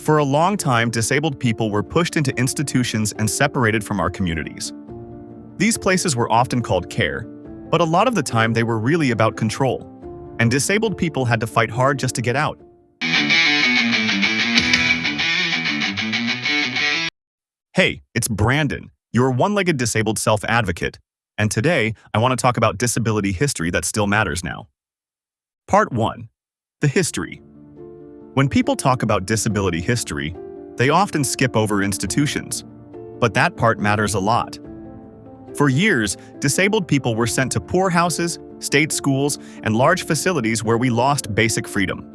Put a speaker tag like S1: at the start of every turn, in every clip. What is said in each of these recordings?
S1: For a long time, disabled people were pushed into institutions and separated from our communities. These places were often called care, but a lot of the time they were really about control, and disabled people had to fight hard just to get out. Hey, it's Brandon, your one-legged disabled self-advocate, and today I want to talk about disability history that still matters now. Part 1. The history. When people talk about disability history, they often skip over institutions, but that part matters a lot. For years, disabled people were sent to poorhouses, state schools, and large facilities where we lost basic freedom.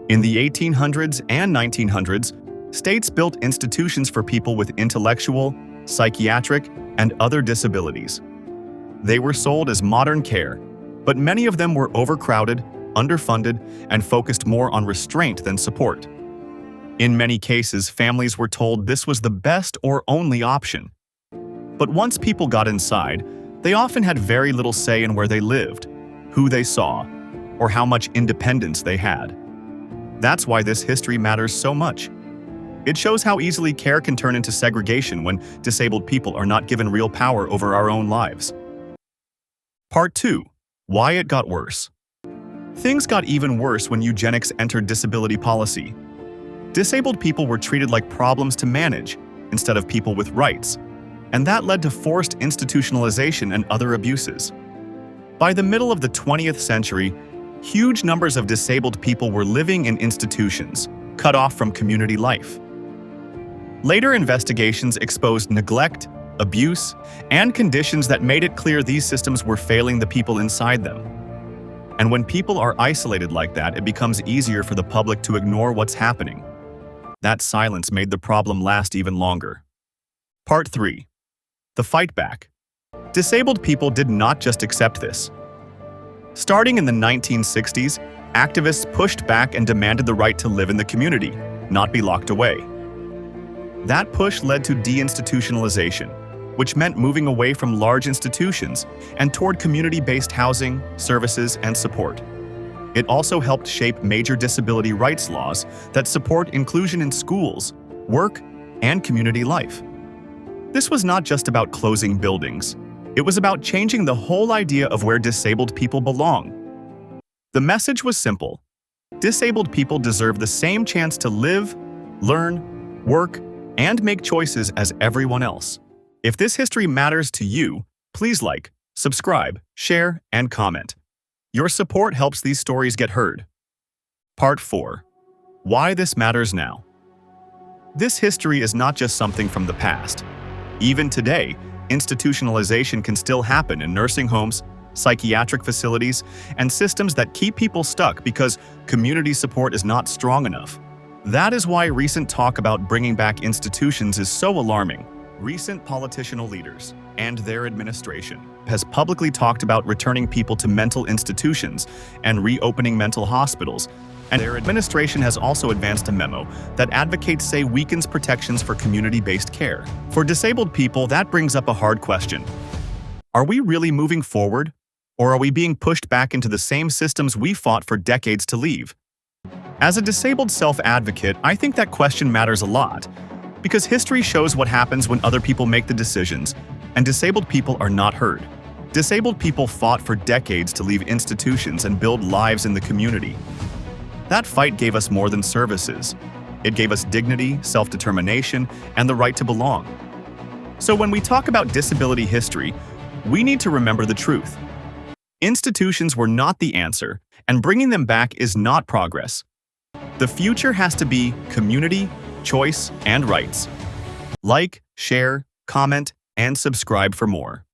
S1: In the 1800s and 1900s, states built institutions for people with intellectual, psychiatric, and other disabilities. They were sold as modern care, but many of them were overcrowded, underfunded, and focused more on restraint than support. In many cases, families were told this was the best or only option. But once people got inside, they often had very little say in where they lived, who they saw, or how much independence they had. That's why this history matters so much. It shows how easily care can turn into segregation when disabled people are not given real power over our own lives. Part 2. Why it got worse. Things got even worse when eugenics entered disability policy. Disabled people were treated like problems to manage instead of people with rights, and that led to forced institutionalization and other abuses. By the middle of the 20th century, huge numbers of disabled people were living in institutions, cut off from community life. Later investigations exposed neglect, abuse, and conditions that made it clear these systems were failing the people inside them. And when people are isolated like that, it becomes easier for the public to ignore what's happening. That silence made the problem last even longer. Part 3. The fight back. Disabled people did not just accept this. Starting in the 1960s, activists pushed back and demanded the right to live in the community, not be locked away. That push led to deinstitutionalization, which meant moving away from large institutions and toward community-based housing, services, and support. It also helped shape major disability rights laws that support inclusion in schools, work, and community life. This was not just about closing buildings. It was about changing the whole idea of where disabled people belong. The message was simple. Disabled people deserve the same chance to live, learn, work, and make choices as everyone else. If this history matters to you, please like, subscribe, share, and comment. Your support helps these stories get heard. Part 4. Why this matters now. This history is not just something from the past. Even today, institutionalization can still happen in nursing homes, psychiatric facilities, and systems that keep people stuck because community support is not strong enough. That is why recent talk about bringing back institutions is so alarming. Recent political leaders and their administration has publicly talked about returning people to mental institutions and reopening mental hospitals, and their administration has also advanced a memo that advocates say weakens protections for community-based care. For disabled people, that brings up a hard question. Are we really moving forward, or are we being pushed back into the same systems we fought for decades to leave? As a disabled self-advocate, I think that question matters a lot, because history shows what happens when other people make the decisions, and disabled people are not heard. Disabled people fought for decades to leave institutions and build lives in the community. That fight gave us more than services. It gave us dignity, self-determination, and the right to belong. So when we talk about disability history, we need to remember the truth. Institutions were not the answer, and bringing them back is not progress. The future has to be community, choice, and rights. Like, share, comment, and subscribe for more.